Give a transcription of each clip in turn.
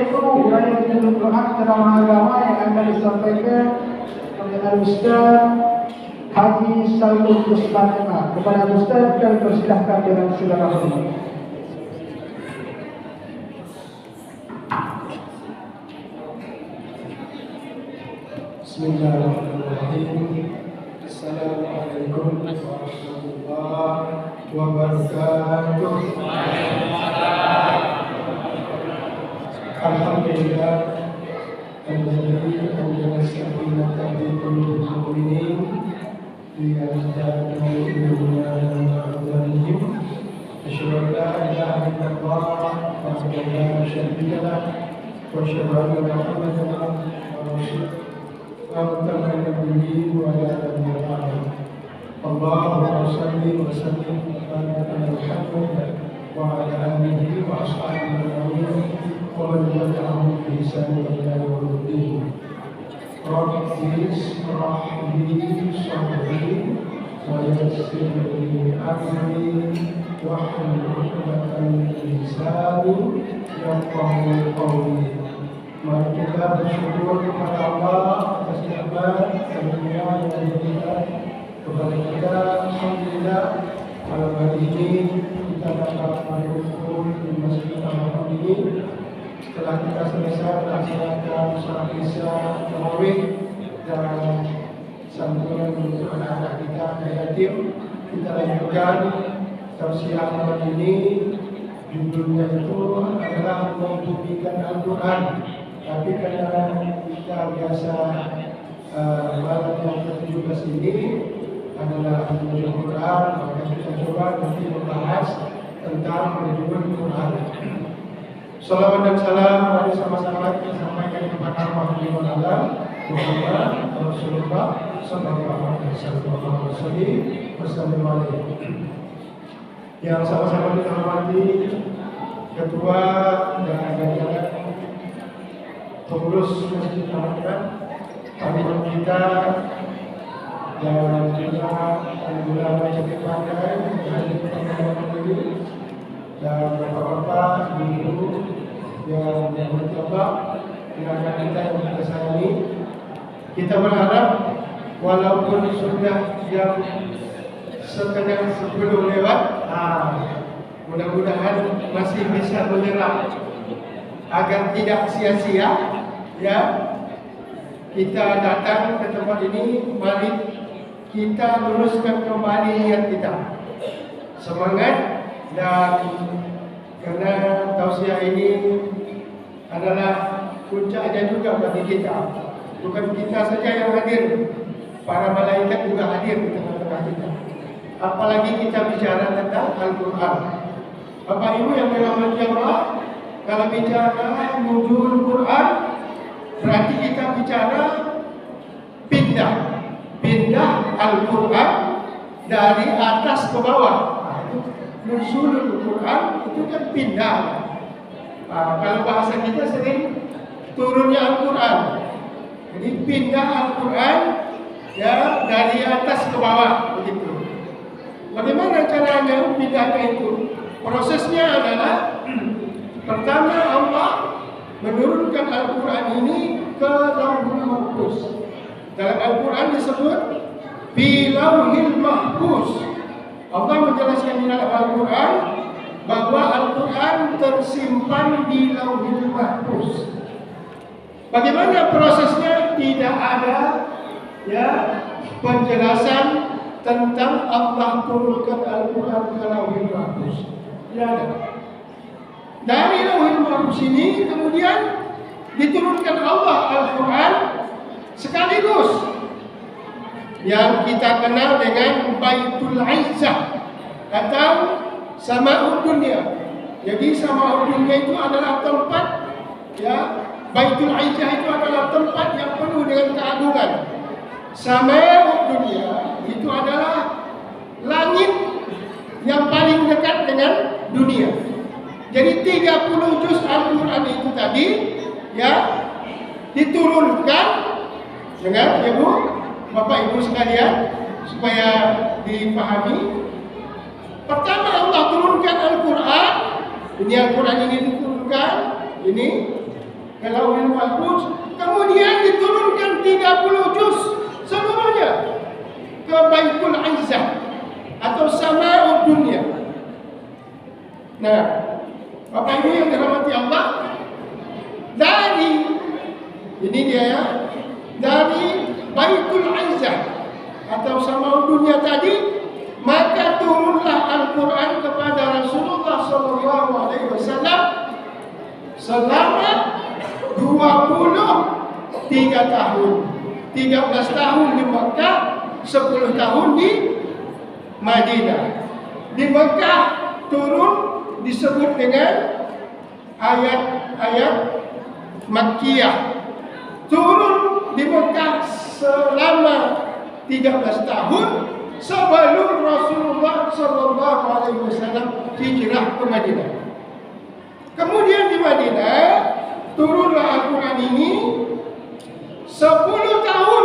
yaitu uraian Al-Quran ceramah agama yang akan disampaikan oleh Al-Ustaz Haji Saiful Mustaqim. Kepada Ustaz kami persilahkan dengan segala hormat. Bismillahirrahmanirrahim. Assalamualaikum warahmatullahi wabarakatuh. Alhamdulillah alladzi anzala as-sakinata fi qulubil mu'minin liyazdadu imanan ma'a imanihim. Asyhadu an la ilaha illallah wahdahu la syarika lah wa asyhadu anna Muhammadan abduhu wa rasuluh. Allahumma salli wa sallim Allahumma salli wa sallim ala Muhammad wa ala alihi wa ashabihi ajma'in wa man tabi'ahum bi ihsan ila yaumiddin. Rabbi ishrah li sadri wa yassir li amri wahlul 'uqdatam min lisani yafqahu qawli. Mari kita bersyukur kepada Allah atas nikmat karunia yang diberikan kepada kita. Alhamdulillah, malam hari ini kita dapat berkumpul di Masjid Al-Haram ini setelah kita selesai melaksanakan salat Isya tarawih dan santunan untuk anak-anak kita yang yatim. Kita lanjutkan tausiah malam ini. Judulnya itu adalah membumikan Al-Quran. Tapi karena kita biasa malam yang ke-17 ini adalah Al Quran, maka kita coba nanti membahas tentang Al Quran. Salawat dan salam mari sama-sama kita sampaikan kepada Muhammad Rasulullah sallallahu alaihi wasallam. Yang sama-sama kita hormati Ketua dan jajaran pengurus Masjid Al-Haram, pimpinan kita dan juga ulama yang dipanggil dan bapak-bapak, ibu yang bercoba tenaga kita yang kita sayangi. Kita berharap walaupun sudah jam setengah 10 lewat, mudah-mudahan masih bisa menyerap agar tidak sia-sia. Ya, kita datang ke tempat ini, mari kita luruskan kembali niat kita, semangat, dan karena tausiah ini adalah puncaknya juga bagi kita. Bukan kita saja yang hadir, para malaikat juga hadir di tengah-tengah kita. Apalagi kita bicara tentang Al-Quran. Bapak Ibu yang dirahmati Allah, kalau bicara nuzul Quran, berarti kita bicara pindah Al-Quran dari atas ke bawah. Nuzul Quran itu kan pindah. Kalau bahasa kita sering turunnya Al-Quran. Jadi pindah Al-Quran ya dari atas ke bawah begitu. Bagaimana caranya pindahnya itu? Prosesnya adalah pertama Allah menurunkan Al-Quran ini ke Lauhul Mahfuz. Dalam Al-Quran disebut fi Lauhil Mahfuz. Allah menjelaskan di dalam Al-Quran bahwa Al-Quran tersimpan di Lauhil Mahfuz. Bagaimana prosesnya? Tidak ada ya penjelasan tentang Allah turunkan Al-Quran ke Lauhil Mahfuz. Tidak ada. Dari Lauhul Mahfuz ini kemudian diturunkan Allah Al-Quran sekaligus yang kita kenal dengan Baitul Izzah atau Sama'ud Dunya. Jadi Sama'ud Dunya itu adalah tempat ya, Baitul Izzah itu adalah tempat yang penuh dengan keagungan. Sama'ud Dunya itu adalah langit yang paling dekat dengan dunia. Jadi 30 juz Al-Quran itu tadi ya diturunkan dengan Ibu, Bapak Ibu sekalian supaya dipahami. Pertama Allah turunkan Al-Quran. Ini Al-Quran ini diturunkan ini Lauhul Mahfuz, kemudian diturunkan 30 juz seluruhnya ke Baitul Izzah atau Sama'ud Dunia. Nah, Bapak Ibu yang dirahmati Allah, dari ini dia ya, dari Baitul Izzah atau Sama'ud Dunia tadi, maka turunlah Al-Quran kepada Rasulullah SAW selama 23 tahun. 13 tahun di Mekah, 10 tahun di Madinah. Di Mekah turun disebut dengan ayat-ayat Makkiyah. Turun di Mekah selama 13 tahun sebelum Rasulullah SAW hijrah ke Madinah. Kemudian di Madinah turunlah Al-Quran ini 10 tahun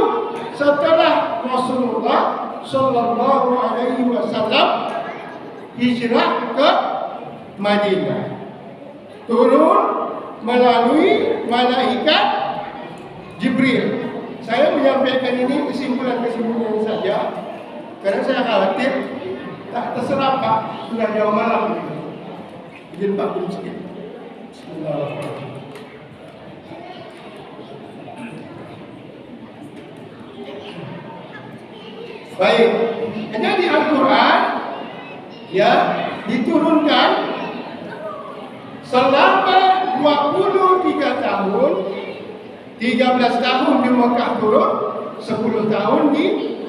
setelah Rasulullah SAW hijrah ke Madinah. Turun melalui malaikat Jibril. Saya menyampaikan ini kesimpulan-kesimpulan saja karena saya khawatir tak terserap Pak, sudah jauh malam. Izin Pak dulu sedikit. Bismillahirrahmanirrahim. Baik, jadi Al-Quran ya diturunkan selama 23 tahun, 13 tahun di Mekah turun, 10 tahun di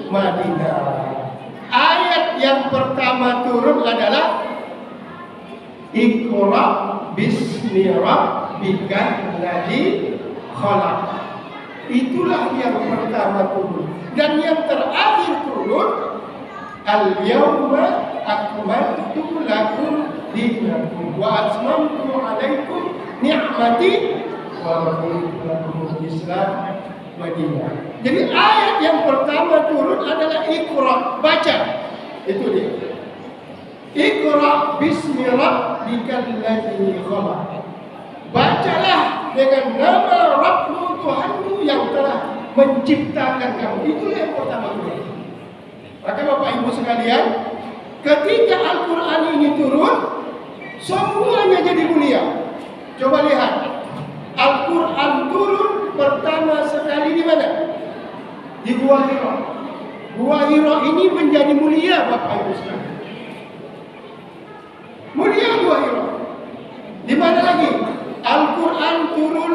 Madinah. Ayat yang pertama turun adalah Iqra bismi rabbikal ladzi khalaq. Itulah yang pertama turun. Dan yang terakhir turun Al-yawma akmaltu lakum dinakum wa atmamtu alaikum ni'mati wa raditu lakum Islam Madinah. Jadi ayat yang pertama turun adalah Iqra, baca. Itu dia. Iqra bismi rabbikal ladzi khalaq. Bacalah dengan nama Rabbmu, Tuhanmu yang telah menciptakan kamu. Itulah yang pertama turun. Maka Bapak Ibu sekalian, ketika Al-Quran ini turun, semuanya jadi mulia. Coba lihat, Al-Quran turun pertama sekali di mana? Di Gua Hira. Gua Hira ini menjadi mulia Bapak Ibu sekalian. Mulia Gua Hira. Di mana lagi? Al-Quran turun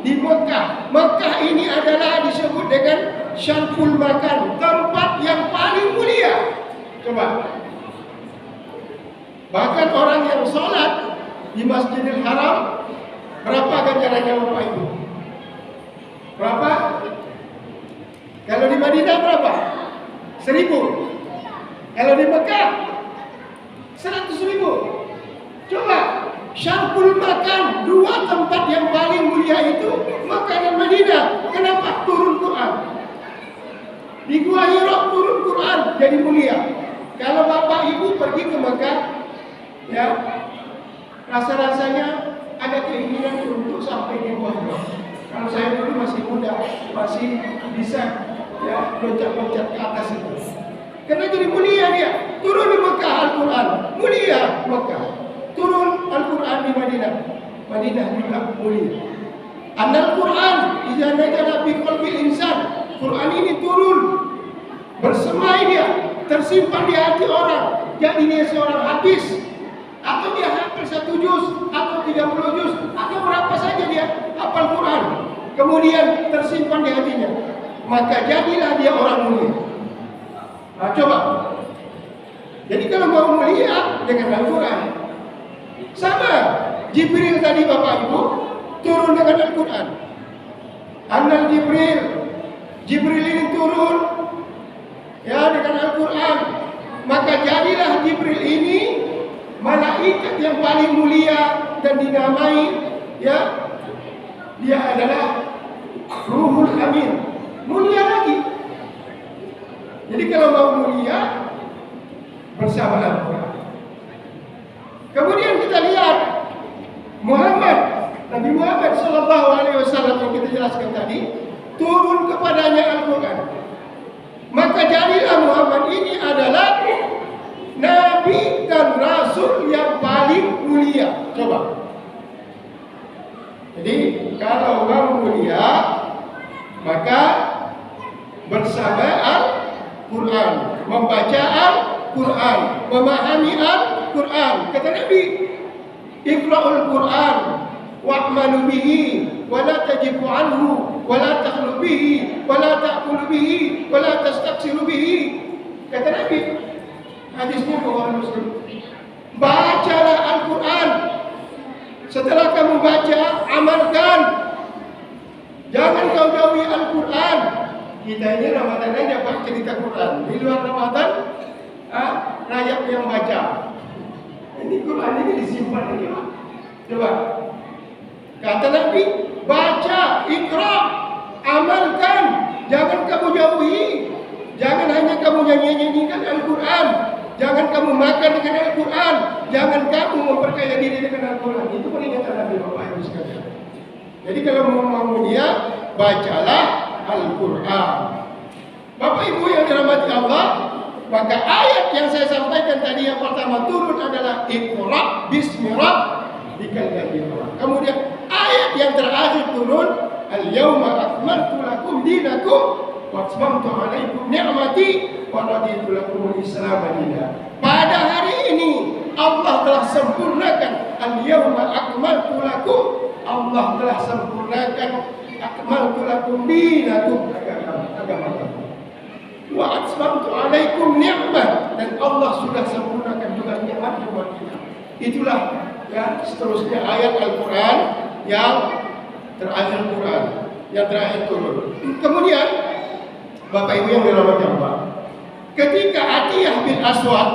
di Mekah. Mekah ini adalah disebut dengan Syarqul Makan, tempat yang paling mulia. Coba. Bahkan orang yang sholat di Masjidil Haram, berapa ganjarannya Bapak Ibu? Berapa? Kalau di Madinah berapa? 1000. Kalau di Mekah 100.000. Coba. Syarqul Makan, dua tempat yang paling mulia itu Mekah dan Madinah. Kenapa turun Quran? Di Gua Hira turun Quran jadi mulia. Kalau Bapak Ibu pergi ke Mekah, ya rasa-rasanya ada keinginan untuk sampai di Gua Hira. Kalau saya dulu masih muda, masih bisa ya loncat-loncat ke atas itu. Karena jadi mulia dia. Turun di Mekah Al-Quran, mulia Mekah. Turun Al-Quran di Madinah, Madinah juga mulia. Al-Quran idza nazala fi qalbil insan. Quran ini turun, bersemai dia, tersimpan di hati orang. Jadi dia seorang hafiz, atau dia hafal 1 juz, atau 30 juz, atau berapa saja dia hafal Quran. Kemudian tersimpan di hatinya. Maka jadilah dia orang mulia. Nah, coba. Jadi kalau mau mulia dengan Al-Quran, sama Jibril tadi Bapak Ibu turun dengan Al-Quran. Annal Jibril ini turun ya dengan Al-Quran. Maka jadilah Jibril ini malaikat yang paling mulia dan dinamai ya, dia adalah Ruhul Amin. Mulia lagi. Jadi kalau mau mulia bersama Al-Quran. Kemudian kita lihat Muhammad Nabi Nabi Muhammad sallallahu alaihi wasallam yang kita jelaskan tadi turun kepadanya Al-Qur'an. Maka jadilah Muhammad ini adalah nabi dan rasul yang paling mulia. Coba. Jadi kalau mau mulia maka bersama Al-Quran, membaca Al-Quran, memahami Al-Quran. Kata Nabi, Iqra'ul Quran wa'malu bihi wa la tajibu anhu wa la takhlu bihi wa la ta'kulu bihi wa la tastaqsilu bihi. Kata Nabi, hadisnya Bukhari Muslim. Bacalah Al-Quran. Setelah kamu baca, amalkan. Jangan kau jauhi Al-Quran. Kita ini Ramadan aja Pak cerita Quran. Di luar Ramadan, rakyat yang baca. Ini Quran ini disimpan lagi Pak. Coba. Kata Nabi, baca, ikra, amalkan. Jangan kamu jauhi. Jangan hanya kamu nyanyi-nyanyikan Al-Quran. Jangan kamu makan dengan Al-Quran. Jangan kamu memperkaya diri dengan Al-Quran. Itu peringatan Nabi Bapak Ibu sekalian. Jadi kalau mau mulia, bacalah Al-Quran. Bapak Ibu yang dirahmati Allah, maka ayat yang saya sampaikan tadi yang pertama turun adalah Iqra bismi rabbikal ladzi khalaq. Kemudian ayat yang terakhir turun Al-yawma akmaltu lakum dinakum wa atmamtu alaikum ni'mati wa raditu lakumul Islam dinan. Pada hari ini Allah telah sempurnakan Al-yawma akmaltu lakum. Allah telah sempurnakan akmaltu lakum dinakum, agama kamu. Wa atmamtu alaikum ni'mah, dan Allah sudah sempurnakan juga nikmat buat kita. Itulah ya seterusnya ayat Al-Quran yang terakhir Quran, yang terakhir turun. Kemudian Bapak Ibu yang dirahmati Allah, ketika Atiyah bin Aswad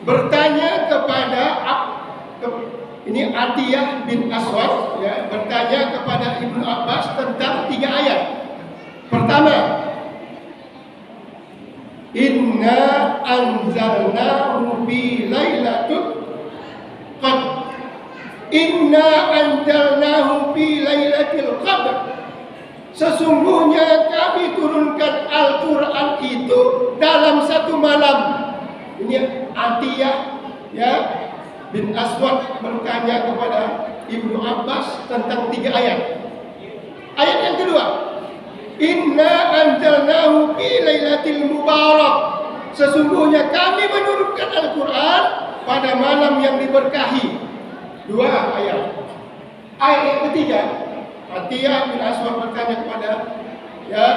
bertanya kepada ini Atiyah bin Aswad ya, bertanya kepada Ibnu Abbas tentang 3 ayat. Pertama, inna anzalnahu fi lailatul qadr. Inna anzalnahu fi lailatul qadr. Sesungguhnya kami turunkan Al-Quran itu dalam satu malam. Ini Atiyah ya bin Aswad bertanya kepada Ibnu Abbas tentang 3 ayat. Ayat yang kedua, inna anzalnahu fi lailatul mubarak. Sesungguhnya kami menurunkan Al-Quran pada malam yang diberkahi. 2 ayat. Ayat yang ketiga, Atiyah bin Aswad bertanya kepada ya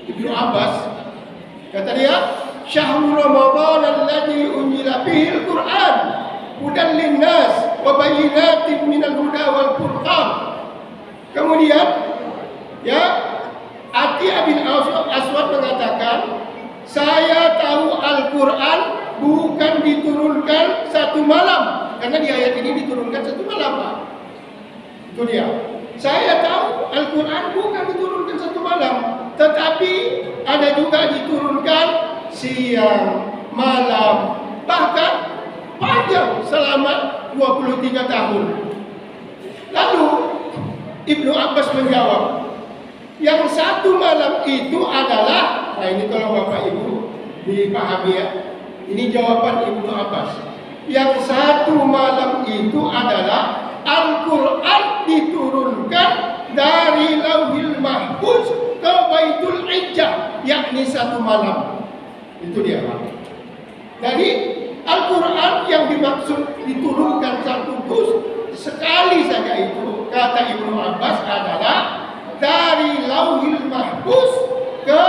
Ibnu Abbas, kata dia, syahrul Ramadan alladzi unzila fihi al-Qur'an hudan linnas wa bayyinatin minal huda wal furqan. Kemudian ya Atiyah bin Aswad mengatakan, saya tahu Al-Quran bukan diturunkan satu malam, karena di ayat ini diturunkan satu malam Pak. Itu dia. Saya tahu Al-Quran bukan diturunkan satu malam, tetapi ada juga diturunkan siang, malam, bahkan panjang selama 23 tahun. Lalu Ibnu Abbas menjawab, yang satu malam itu adalah, nah ini kalau Bapak Ibu dipahami ya, ini jawaban Ibnu Abbas. Yang satu malam itu adalah Al-Quran diturunkan dari Lauhil Mahfuz ke Baitul Izzah, yakni satu malam. Itu dia Pak. Jadi Al-Quran yang dimaksud diturunkan satu juz sekali saja itu, kata Ibnu Abbas, adalah dari Lauhil Mahfuz ke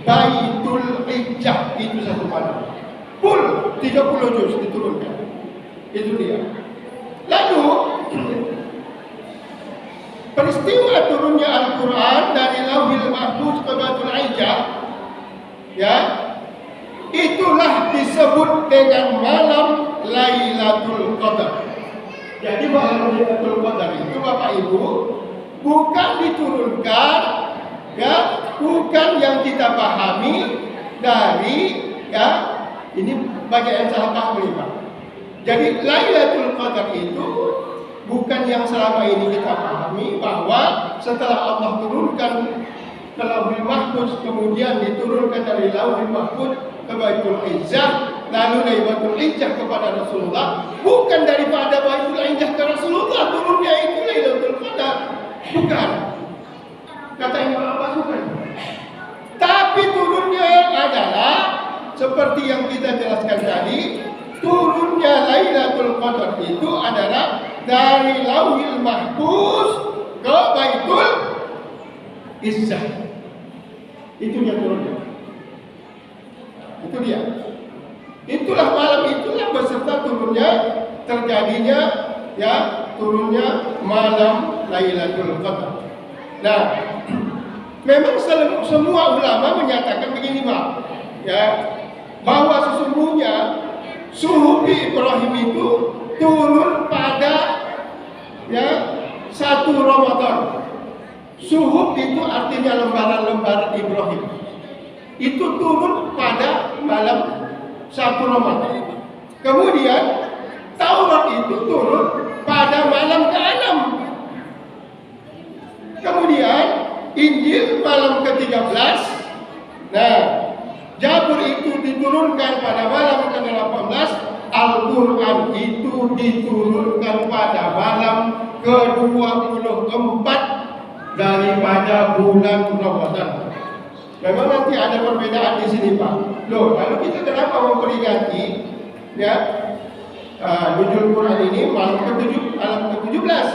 Baitul Izzah, itu satu malam. Full 30 juz diturunkan. Itu dia. Lalu peristiwa turunnya Al-Quran dari Lauhil Mahfuz ke Baitul Izzah ya, itulah disebut dengan malam Lailatul Qadar. Jadi malam Lailatul Qadar itu Bapak Ibu bukan diturunkan ya, bukan yang kita pahami dari ya, ini banyak yang salah paham Pak. Jadi Lailatul Qadar itu bukan yang selama ini kita pahami bahwa setelah Allah turunkan ke Lauhul Mahfuz, kemudian diturunkan dari Lauhul Mahfuz ke Baitul Izzah, lalu dari Baitul Izzah kepada Rasulullah, bukan daripada Baitul Izzah ke Rasulullah turunnya itu Lailatul Qadar, bukan. Kata Imam Abbas bukan. Tapi turunnya adalah seperti yang kita jelaskan tadi, turunnya Lailatul Qadar itu adalah dari Lauhul Mahfuz ke Baitul Izzah. Itu dia turunnya. Itu dia. Itulah malam itulah beserta turunnya, terjadinya ya turunnya malam Lailatul Qadar. Nah, memang semua ulama menyatakan begini, Pak, ya, bahwa sesungguhnya suhuf Ibrahim itu turun pada ya 1 Ramadan. Suhuf itu artinya lembaran-lembaran Ibrahim. Itu turun pada malam 1 Ramadan. Kemudian Taurat itu turun pada malam ke-6. Kemudian Injil malam ke-13. Nah, Zabur itu diturunkan pada malam ke-18. Al-Quran itu diturunkan pada malam ke-24 daripada bulan Ramadan. Memang nanti ada perbedaan di sini, Pak. Loh, lalu kita kenapa memperingati ya Nuzul Quran ini malam ke-17?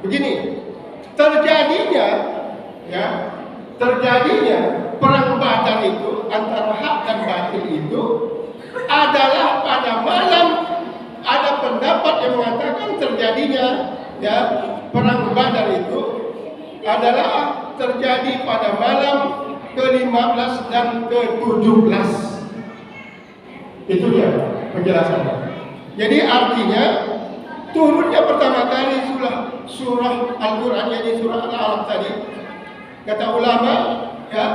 Begini, terjadinya perang Badar itu antara hak dan batil itu adalah pada malam. Ada pendapat yang mengatakan terjadinya ya perang Badar itu adalah terjadi pada malam ke-15 dan ke-17. Itu dia penjelasannya. Jadi artinya turunnya pertama kali surah Al-Quran, jadi surah Al-Alaq tadi, kata ulama ya,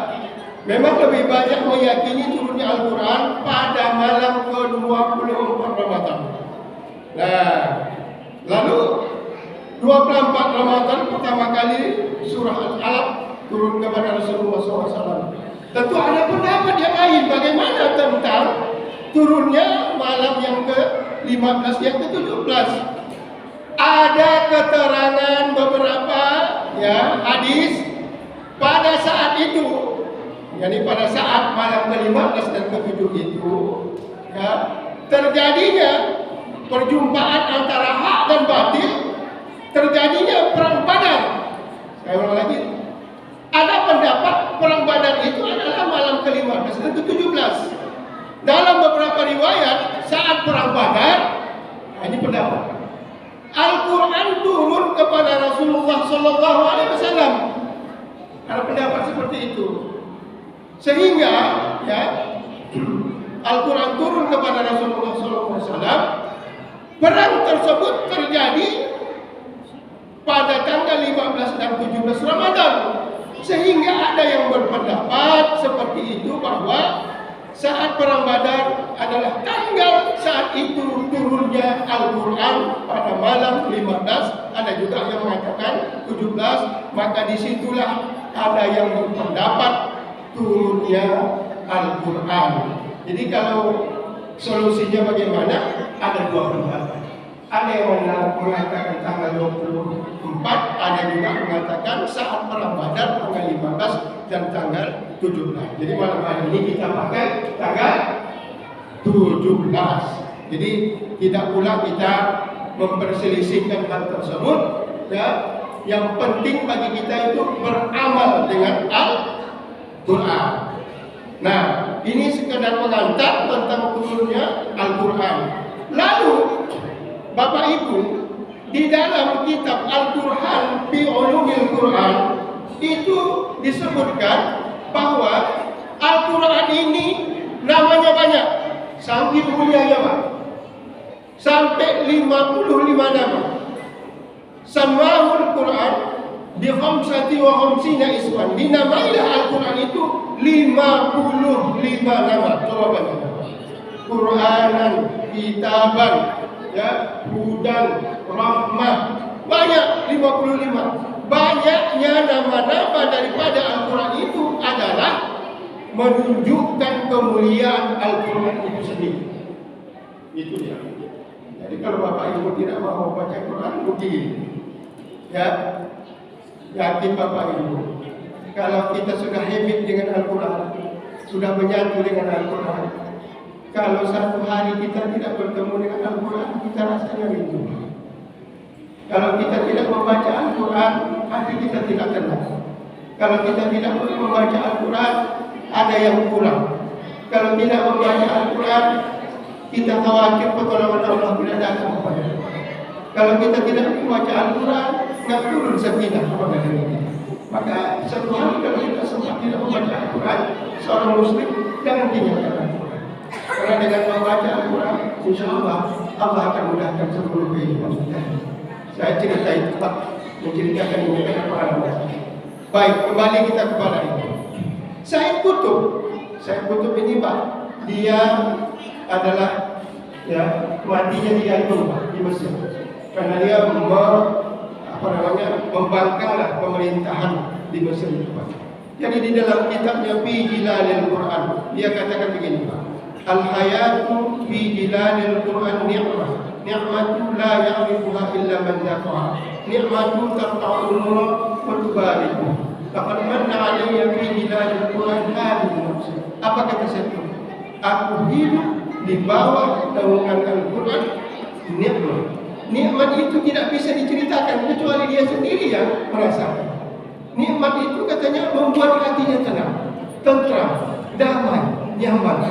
memang lebih banyak meyakini turunnya Al-Quran pada malam ke-24 Ramadan. Nah, lalu 24 Ramadan pertama kali surah Al-Alaq turun kepada Rasulullah SAW. Tentu ada pendapat yang lain bagaimana tentang turunnya malam yang ke-15, yang ke-17. Ada keterangan beberapa ya hadis pada saat itu, yakni pada saat malam ke-15 dan ke-7 itu ya, terjadinya perjumpaan antara hak dan batil, terjadinya perang Badar. Saya ulang lagi. Ada pendapat perang Badar itu adalah malam ke-15 dan ke-17. Dalam beberapa riwayat saat perang Badar, ini pendapat, Al-Quran turun kepada Rasulullah Sallallahu Alaihi Wasallam. Ada pendapat seperti itu, sehingga ya Al-Quran turun kepada Rasulullah Sallallahu Alaihi Wasallam. Perang tersebut terjadi pada tanggal 15 dan 17 Ramadan. Sehingga ada yang berpendapat seperti itu, bahwa saat perang Badar adalah tanggal saat itu turunnya Al-Quran pada malam 15. Ada juga yang mengatakan 17. Maka disitulah ada yang berpendapat turunnya Al-Quran. Jadi kalau solusinya bagaimana? Ada dua pendapat. Ada yang mengatakan tanggal 24, ada juga mengatakan saat perang Badar tanggal 15 dan tanggal 17. Jadi malam hari ini kita pakai tanggal 17. Jadi tidak pula kita memperselisihkan hal tersebut ya. Yang penting bagi kita itu beramal dengan Al-Quran. Nah, ini sekedar pengantar tentang turunnya Al-Quran. Lalu Bapak Ibu, di dalam kitab Al-Quran fi Ulumil Quran itu disebutkan bahwa Al-Quran ini namanya banyak, saking mulianya Pak, sampai 55 nama. Samahul Quran bi khamsati wa khamsina isman. Dinamailah Al-Quran itu 55 nama. Coba baca. Quranan, kitaban, ya, hudan, rahmah, Banyak 55. Banyaknya nama-nama daripada Al-Quran itu adalah menunjukkan kemuliaan Al-Quran itu sendiri. Itu dia. Jadi kalau Bapak Ibu tidak mau baca Quran, rugi. Ya, yakin Bapak Ibu. Kalau kita sudah habit dengan Al-Quran, sudah menyatu dengan Al-Quran, kalau satu hari kita tidak bertemu dengan Al-Quran, kita rasanya rindu. Kalau kita tidak membaca Al-Quran, hati kita tidak tenang. Kalau kita tidak membaca Al-Quran, ada yang kurang. Kalau tidak membaca Al-Quran, kita khawatir pertolongan Allah tidak datang kepada kita. Kalau kita tidak membaca Al-Quran, nggak turun sakinah kepada diri kita. Maka satu hari kalau kita sempat tidak membaca Al-Quran, seorang Muslim jangan tinggalkan Al-Quran. Karena dengan membaca Al-Quran, insya Allah akan mudahkan seluruh kehidupan kita. Saya ceritain tempat menceritakan ini kepada Anda. Baik, kembali kita kepada itu. Said Qutb ini Pak, dia adalah matinya digantung di Mesir karena dia membangkanglah pemerintahan di Mesir itu Pak. Jadi di dalam kitabnya Fi Jilalil Quran dia katakan begini Pak, al-hayatu fi jilalil Quran ni'matu la ya'rifuha illa man zaqaha, ni'matu tarfa'ul nur wa tubariku, laqad manna 'alayya fi jilalil Quran hadhihi nafsi. Apa kata saya? Aku hidup di bawah naungan Al-Quran. Nikmat itu tidak bisa diceritakan kecuali dia sendiri yang merasakan. Nikmat itu katanya membuat hatinya tenang, tentram, damai, nyaman.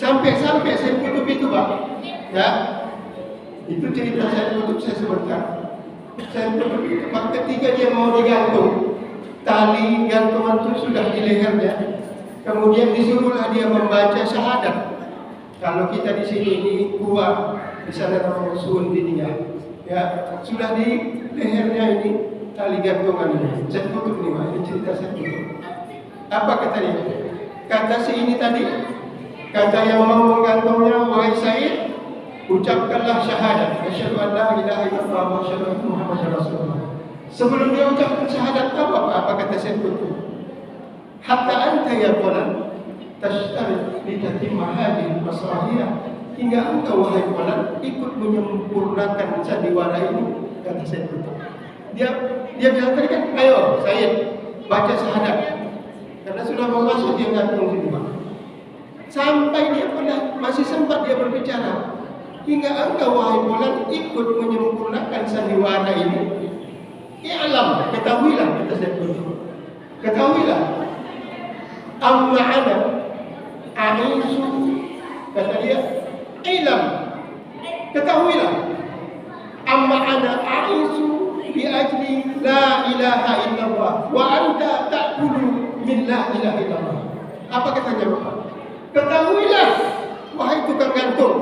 Sampai-sampai saya Qutb itu Pak, ya, itu cerita saya Qutb saya sebentar. Saya Qutb itu Pak, ketika dia mau digantung, tali gantungan itu sudah di lehernya. Kemudian disuruhlah dia membaca syahadat. Kalau kita di sini ini gua, di sana namanya Suundiniyah, ya, sudah di lehernya ini tali gantungan ini. Saya Qutb ini, ini cerita saya Qutb. Apa kata dia? Kata si ini tadi, kata yang mau menggantungnya, wahai Said, ucapkanlah syahadat, asyhadu an la ilaha illallah wa asyhadu anna Muhammadar Rasulullah. Sebelum dia ucapkan syahadat apa kata Said Qutb? Hatta anta ya fulan tashtarit li tatimma hadhihi al-masrahiyah, hingga engkau wahai fulan ikut menyempurnakan sandiwara ini, kata Said Qutb. Dia bilang tadi kan, ayo Said baca syahadat, karena sudah mau masuk dia gantung sini Pak. Sampai dia masih sempat dia berbicara, hingga engkau wahai fulan ikut menyempurnakan sandiwara ini. I'lam, ketahuilah, kata Said Qutb, ketahuilah, amma ana a'ishu, kata dia, ilam, ketahuilah, amma ana a'ishu bi ajli la ilaha illallah wa anta ta'kulu min la ilaha illallah. Apa katanya Bapak? Ketahuilah wahai tukang gantung,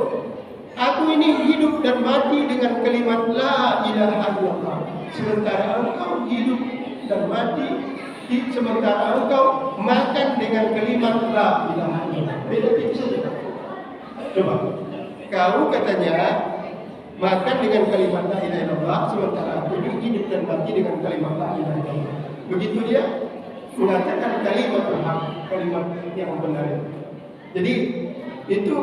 aku ini hidup dan mati dengan kalimat la ilaha illallah, sementara engkau hidup dan mati, sementara engkau makan dengan kalimat la ilaha illallah. Beda tipis saja. Coba, kau katanya makan dengan kalimat la ilaha illallah, sementara aku hidup dan mati dengan kalimat la ilaha illallah. Begitu dia mengatakan kalimat hak, kalimat yang benar. Jadi itu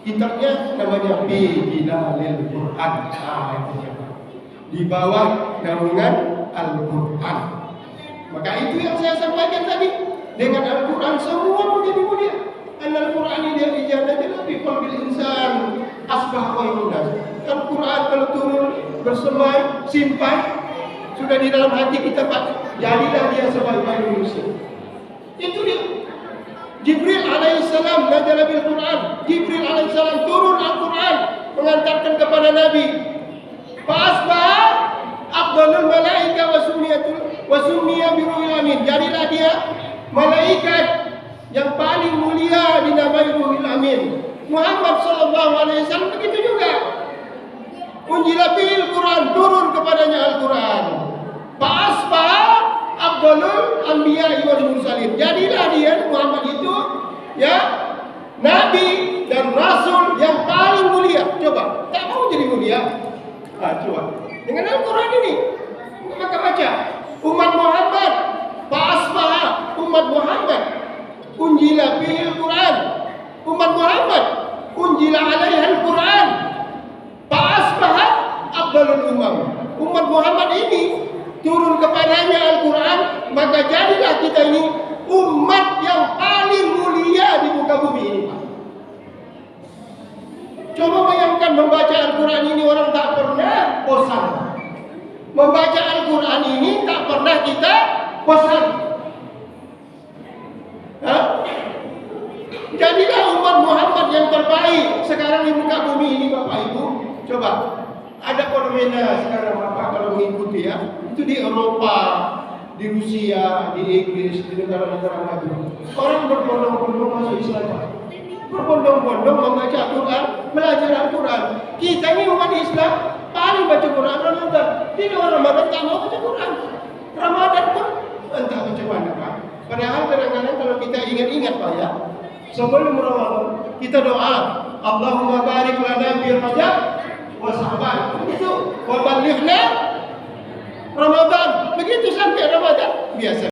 kitabnya namanya Fi Jilalil Quran. Di bawah naungan Al-Quran. Maka itu yang saya sampaikan tadi. Dengan Al-Quran semua menjadi mulia. Al-Quran ini dia ijazah fi qalbil insan asbah khairun nas. Al-Quran kalau turun bersemai, simpan, sudah di dalam hati kita Pak, jadilah dia sebaik-baik manusia. Itu dia. Jibril alaihissalam nazala bil Quran. Jibril alaihissalam turun Al-Quran mengantarkan kepada Nabi. Fa'asbah afdalul malaika wa summiya bi ruhil amin. Jadilah dia malaikat yang paling mulia dinamai Ruhul Amin. Muhammad sallallahu alaihi wasallam begitu juga. Unjila bil Quran, turun kepadanya Al-Quran. Fa'asfa afdalul anbiya wal mursalin. Jadilah dia Muhammad itu ya nabi dan rasul yang paling mulia. Coba, tak mau jadi mulia? Coba. Dengan Al-Quran ini. Maka baca. Umat Muhammad. Fa'asbaha. Umat Muhammad. Unjila fil Quran. Umat Muhammad. Unjila alaiha Al-Quran. Fa'asbaha. Abdalul umam. Umat Muhammad ini turun kepadanya Al-Quran. Maka jadilah kita ini umat yang paling mulia di muka bumi ini. Coba bayangkan membaca Al-Quran ini orang tak pernah bosan. Membaca Al-Quran ini tak pernah kita bosan. Jadilah umat Muhammad yang terbaik sekarang di muka bumi ini, Bapak Ibu. Coba, ada fenomena sekarang Bapak kalau mengikuti ya, itu di Eropa, di Rusia, di Inggris, di negara-negara maju. Orang berbondong-bondong masuk Islam. Berbondong-bondong membaca Al-Quran, belajar Al-Quran. Kita ini umat Islam paling baca Quran Ramadan. Tidak Ramadan tak mau baca Quran. Ramadan pun entah macam mana Pak. Padahal kadang-kadang kalau kita ingat-ingat Pak ya, sebelum Ramadan kita doa, Allahumma barik lana fi Rajab wa Sya'ban. Begitu. Wa balighna Ramadan. Begitu sampai Ramadan biasa.